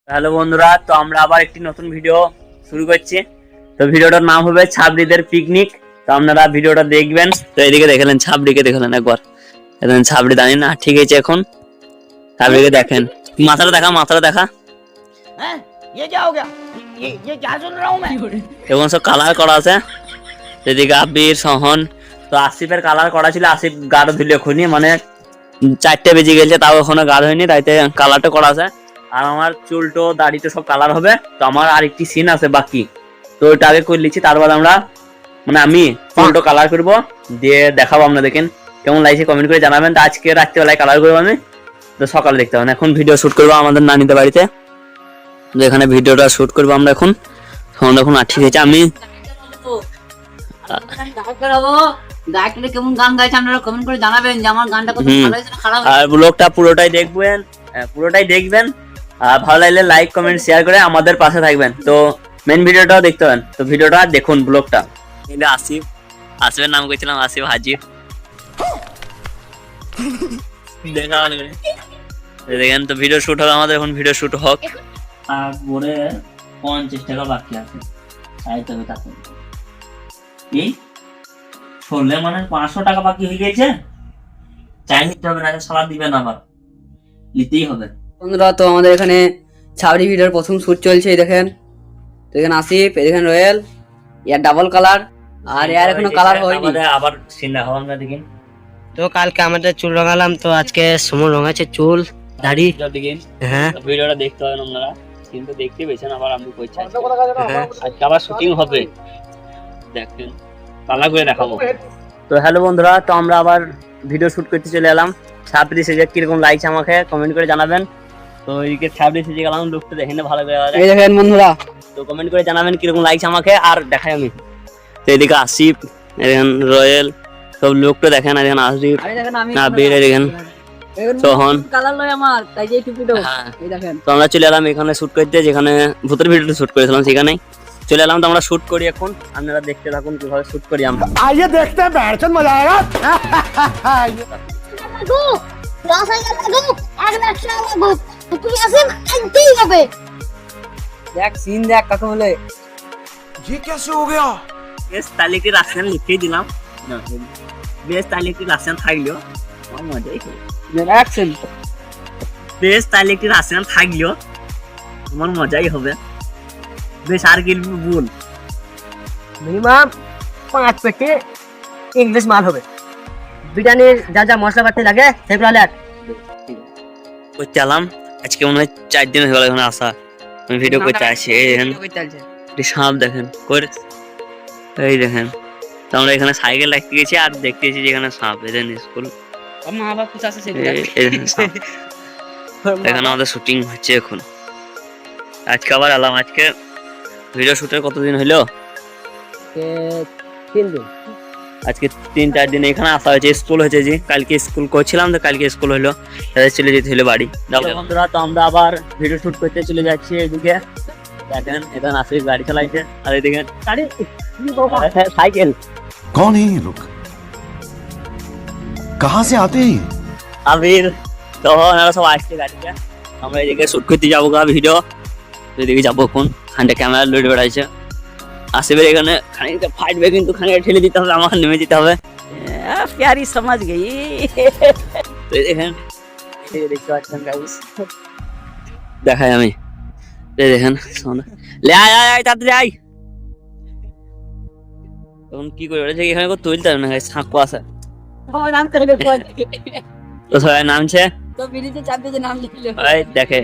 Hello বন্ধুরা, তো আমরা আবার একটি নতুন ভিডিও শুরু করছি। তো ভিডিওটার নাম হবে ছাবড়িদের পিকনিক। তো আপনারা ভিডিওটা দেখবেন। তো এদিকে দেখলেন ছাবড়িকে দেখলেন একবার, এখন ছাবড়ি দাঁড়িয়ে না, ঠিক আছে। এখন ছাবড়িকে দেখেন, মাথাটা দেখা। हैं? ये क्या हो गया? ये क्या सुन रहा हूँ मैं? এখন সব কালার করা আছে। এদিকে আবির সহন, তো আসিফের কালার করা ছিল, আসিফ গাঢ় ধুলে খুনি, মানে 4টে বেজে গেছে তাও এখনো গাঢ় হয়নি, তাইতে কালারটা করা আছে। আর আমার চুলটো দাড়িটো সব কালার হবে। তো আমার আরেকটি সিন আছে বাকি, তো ওইটা আগে করে নিচ্ছি, তারপর আমরা মানে আমি চুলটো কালার করব, দিয়ে দেখাবো। আপনারা দেখেন কেমন লাগছে কমেন্ট করে জানাবেন। তো আজকে রাত্রিবেলায় কালার করবো আমি, তো সকালে দেখতে পাবেন। এখন ভিডিও শুট করবো আমাদের নানিদের বাড়িতে, যেখানে ভিডিওটা শুট করবো আমরা। এখন এখন ঠিক আছে। আমি কেমন গান গাইছে আপনারা কমেন্ট করে জানাবেন যে আমার গানটা কত ভালো হয়েছে না খারাপ হয়েছে। আর ব্লগটা পুরোটাই দেখবেন। আর ভালো লাগলে লাইক কমেন্ট শেয়ার করে আমাদের পাশে থাকবেন। তো মেন ভিডিওটাও দেখতে পাবেন, তো ভিডিওটা দেখুন ব্লগটা। এটা আসিফের নাম কইছিলাম, আসিফ হাজির। দেখেন, তো ভিডিও শুট হবে আমাদের, এখন ভিডিও শুট হোক। আর পরে 50 টাকা বাকি আছে, চাইতে হবে তাকে। এই শুনলে মানে 500 টাকা বাকি হয়ে গেছে, চাই নিতে হবে, না সারা দিবেন, আবার নিতেই হবে। বন্ধুরা, তো আমাদের এখানে ছাবড়ি ভিডিওর প্রথম শুট চলছে। এই দেখেন, তো এখানে আসিফ, এই দেখেন রয়েল, ইয়ার ডাবল কালার, আর ইয়ার এখনো কালার হয়নি। আবার সিনা হওয়া আমরা দেখি। তো কালকে আমাদের চুল রঙালাম, তো আজকে সময় রঙাচ্ছে চুল দাড়ি। হ্যাঁ, ভিডিওটা দেখতে হবে আপনারা, কিন্তু দেখতে পেয়েছেন আবার আমি কইছি আজকে আবার শুটিং হবে, দেখেন পালা করে দেখাবো। তো হ্যালো বন্ধুরা, তো আমরা আবার ভিডিও শুট করতে চলে এলাম। ছাবড়ি সেজে কিরকম লাগছে আমাকে কমেন্ট করে জানাবেন। তো এইদিকে ছাবড়ি সেজে গেলাম, লুকটা দেখেন ভালো করে, এই দেখেন বন্ধুরা, তো কমেন্ট করে জানাবেন কিরকম লাগছে আমাকে, আর দেখাই আমি। তো এদিকে আসিফ, দেখেন রয়েল, সব লোকটা দেখেন, আর দেখেন আসিফ, আবির, দেখেন সোহন, কালার লয় আমার, তাই যে টুপিটো। হ্যাঁ। এই দেখেন, তো আমরা চলে এলাম এখানে শুট করতে, যেখানে ভূতের ভিডিওটা শুট করেছিলাম সেখানেই চলে এলাম। তো আমরা শুট করি এখন, আপনারা দেখতে থাকুন কিভাবে শুট করি আমরা। आइए देखते हैं बैठचंद मजा आएगा। দেখ সিন দেখ কাকে বলে। ये कैसे हो गया? বেশ তাহলে একটি রাশিয়ান লিখেই দিলাম, বেশ তাহলে একটি রাশিয়ান থাকলেও আমার মজাই হবে। অ্যাকশন। বেশ তাহলে একটি রাশিয়ান থাকলেও আমার মজাই হবে। বেশ আর কি বল, মিনিমাম 5 পেটি ইংলিশ মাল হবে। বিরিয়ানির যা যা মশলাপাতি লাগে সেগুলো লেখ। করতে এলাম। আজকে মনে হয় 4 দিন হয়ে গেল এখানে আসা, আমি ভিডিও করতে আসি। এই দেখেন একটি সাপ দেখেন করে, এই দেখেন। তো আমরা এখানে সাইকেল রাখতে গেছি, আর দেখতে গেছি যেখানে সাপ। এদের স্কুল মা বাবা কুছ আছে সেগুলো। এখানে আমাদের শুটিং হচ্ছে এখন। আজকে আবার এলাম। আজকে ভিডিও শুটের কতদিন হইলো? 3 দিন। আজকে 3-4 দিন এখানে আসা হয়েছে। স্কুল হয়েছে, যে কালকে স্কুল করছিলাম, তো কালকে স্কুল হইলো, তাদের চলে যেতে হলো বাড়ি। বন্ধুরা, তো আমরা আবার ভিডিও শুট করতে চলে যাচ্ছি। এদিকে দেখেন, এখানে আসিফ গাড়ি চালাইছে, আর এদিকে সাইকেল। कौन है ये लोग? कहाँ से आते हैं? আবির, তখন এরা সব আসছে গাড়িতে। আমরা এদিকে শুট করতে যাবো গা ভিডিও, এদিকে যাবো এখন। খানটা ক্যামেরা লোড বেড়াইছে। আসিফের এখানে খানিকটা ফাটবে, কিন্তু খানিকটা ঠেলে দিতে হবে, আমাকে নেমে যেতে হবে। প্যারি সমাজ গই। তো এই দেখেন, এই দেখতে পাচ্ছেন গাইস, দেখাই আমি। এই দেখেন লে আয় আয় আয় তাড়াতাড়ি আয়। এখন কি করে বলেছে, এখানে কেউ তুলতে হবে না, সাঁকো আছে। ও নাম করে দে। তো সবাই নামছে, তো বিড়িতে চাপতে যে নাম লিখলে এই দেখে।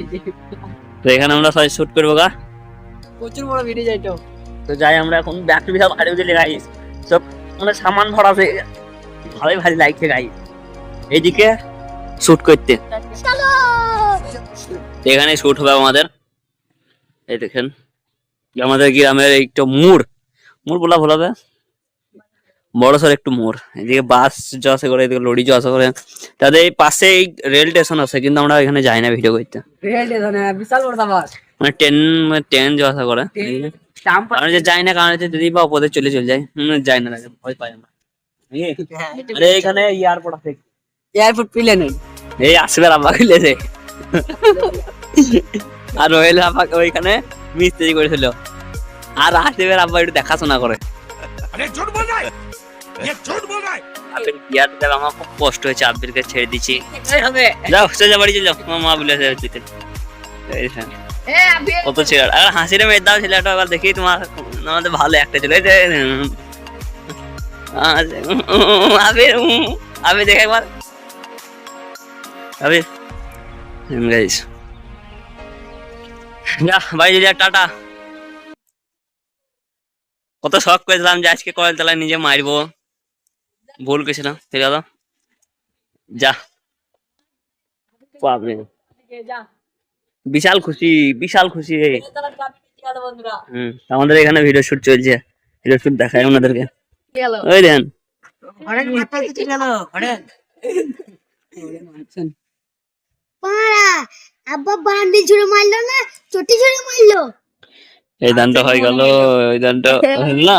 তো এখানে আমরা সবাই শুট করবো গা। প্রচুর বড় ভিডিও যাইতো। তো যাই আমরা এখন, ব্যাক টু বিশাল ভারী দিলে গাইস, সব মানে সামান ভরা আছে, ভালোই ভারী লাগছে গাইস এইদিকে শুট করতে। এখানে শুট হবে আমাদের। এই দেখেন, আমাদের গ্রামের একটু মোড় বলা ভুল হবে, বড় সড় একটু মোড়। এদিকে বাস যাওয়া আসা করে, এদিকে লরি যাওয়া আসা করে। তাদের এই পাশে এই রেল স্টেশন আছে, কিন্তু আমরা এখানে যাই না ভিডিও করতে। বিশাল বড় বাস, মানে ট্রেন যাওয়া আসা করে। কারণ যে যাই না, কারণ হচ্ছে যদি বা ওপরে চলে যাই, যাই না, ভয় পাই আমরা। আরে এখানে এয়ারপোর্ট আছে, এয়ারপোর্ট প্লেন। এই আসবে আব্বা খুলেছে। আর রোহেল আব্বা ওইখানে মিস্ত্রি করেছিল, আর আসিফের আব্বা একটু দেখাশোনা করে। আবির বিয়ার দেবে, আমার খুব কষ্ট হয়েছে, আবিরকে ছেড়ে দিচ্ছি। যাও সোজা বাড়ি চলে যাও, আমার মা বলে দিতে কত ছেলে। আর হাসিরে মেয়ে দাও ছেলেটা, এবার দেখি তোমার আমাদের ভালো একটা ছিল এই যে আবির, আবির দেখে একবার আবির গাইস, যা বাড়ি চলে যা, টাটা। কত শখ করেছিলাম যে আজকে কয়েল তলায় নিজে মারবো, ভুল করেছিলাম, ঠিক আছে যা। বাপরে বিশাল খুশি, বিশাল খুশি। আমাদের এখানে ভিডিও শুট চলছে, ভিডিও শুট দেখায় ওনাদেরকে, ওই দেন আব্বা বান্ডি ছুড়ে মারলো না, চটি ছুড়ে মারলো। এই দানটা হয়ে গেল, ওই দানটা হইল না,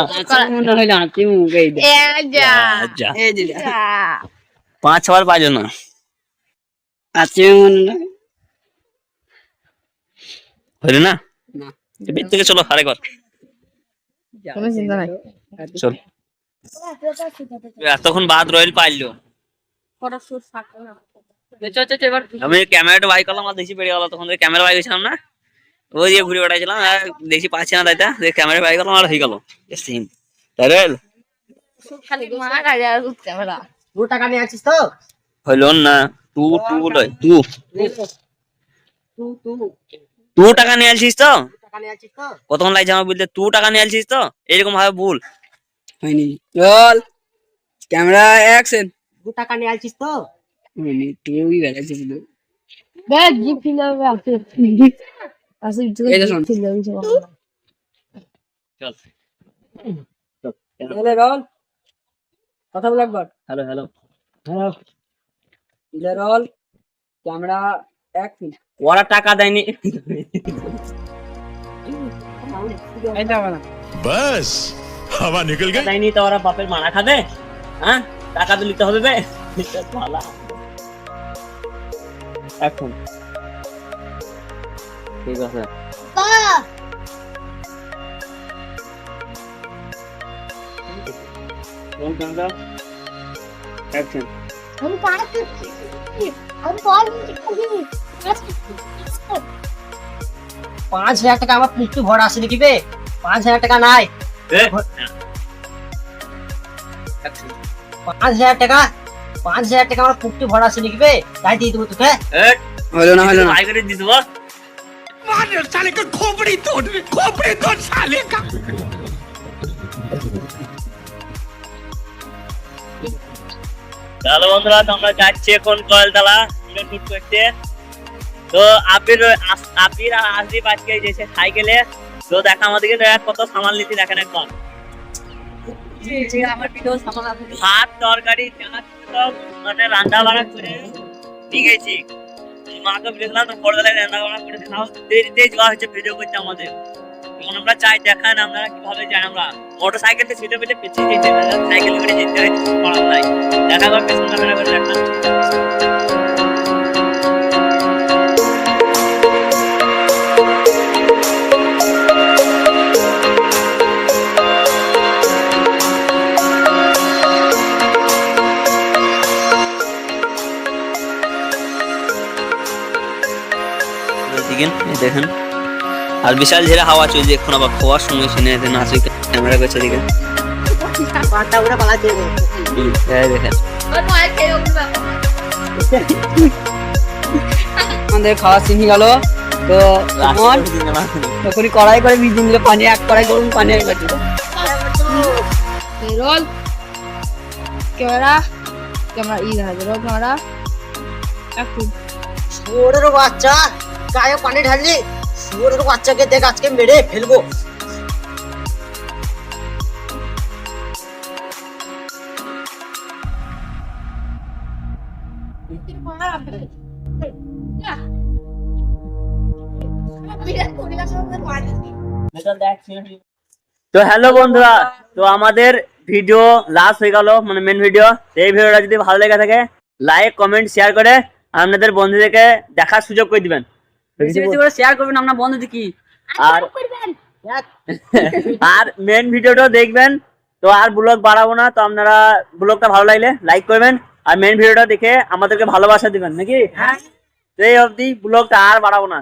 পাঁচ বার পাইল না, হইল না, এর থেকে চলো আরেকবার চল। এতক্ষণ বাদ রয়েল পাইলো, আমি ক্যামেরাটা বাই করলাম আর দেখি পেরিয়ে গেল, তখন ক্যামেরা বাই গেছিলাম না, ওই দিয়ে ঘুরে বেড়াইছিলাম আর দেখি পাচ্ছি না, তাইটা ক্যামেরা বাই করলাম আর হয়ে গেল সিম। তাইল হইল না, টু টাকা নিয়ে আসছিস তো, কতক্ষণ লাগছে আমার বলতে, 2 টাকা নিয়ে আসছিস তো, এরকম ভাবে ভুল হয়নি। চল ক্যামেরা অ্যাকশন। 2 টাকা নিয়ে আসছিস তো, হয়নি, তুই বেড়াচ্ছিস শুধু। এই যে শোন, চল তাহলে রল কথা বল একবার। Hello hello, রল camera action. ওরা টাকা দেয়নি, बस हवा निकल गई। দেয়নি তো ওরা বাপের মারা খাবে, হ্যাঁ টাকা তো নিতে হবে বে। ভালা এখন ঠিক আছে, অ্যাকশন। हम पार हम कॉल 5000 টাকা আমার পুষ্টি ভরা আছে নাকি বে, 5000 টাকা নাই, 5000 টাকা, 5000 টাকা আমার পুষ্টি ভরা আছে নাকি বে, তাই দিয়ে দেবো তোকে। হলো না, হলো না। আই করে দিস বল, साले का खोपड़ी तोड़ साले का। তাহলে বন্ধুরা তোমরা যাচ্ছি এখন কয়েলতলা শুট করতে। তো আবির আর আসিফ আজকে যেছে সাইকেলে, তো দেখা আমাদেরকে কত সামান নিতে দেখেন একবার, ভাত তরকারি সব মানে রান্না বান্না করে ঠিক আছে। মাকে বলেছিলাম তো বড়বেলায় রান্না বান্না করে খাও, দেরিতে যাওয়া হচ্ছে ভিডিও করতে আমাদের। এখন আমরা চাই দেখান আপনারা কিভাবে যাই, আমরা মোটর সাইকেলতে ছুটে পেটে পেছিয়ে যেতে সাইকেল করে যেতে হয় পড়ার লাই, দেখা করে পেছন ক্যামেরা করে দেখান। দেখেন আর বিশাল ঝেড়ে হাওয়া চলছে, এখন আবার খাওয়ার সময় শুনে নাচি ক্যামেরা করছে দিকে দেখেন। আমাদের খাওয়া চিনি গেল, তো তখনই কড়াই করে বীজ দিল পানি, এক কড়াই গরম পানি এক বাটি। रोल कैमरा कैमरा इधर है रोल कैमरा एक्शन শুয়োরের বাচ্চা, গায়ে পানি ঢাললি, শুয়োরের বাচ্চাকে দেখ আজকে মেরে ফেলবো। তো হ্যালো বন্ধুরা, তো আমাদের ভিডিও লাস্ট হয়ে গেল, মানে মেন ভিডিও। এই ভিডিওটা যদি ভালো লেগে থাকে লাইক কমেন্ট শেয়ার করে আপনাদের বন্ধুদেরকে দেখার সুযোগ করে দিবেন। বেশি বেশি করে শেয়ার করবেন আপনার বন্ধু কি আর আর মেন ভিডিওটাও দেখবেন। তো আর ব্লগ বাড়াবো না, তো আপনারা ব্লগটা ভালো লাগলে লাইক করবেন আর মেন ভিডিওটা দেখে আমাদেরকে ভালোবাসা দিবেন নাকি। তো এই অবধি ব্লগটা আর বাড়াবো না।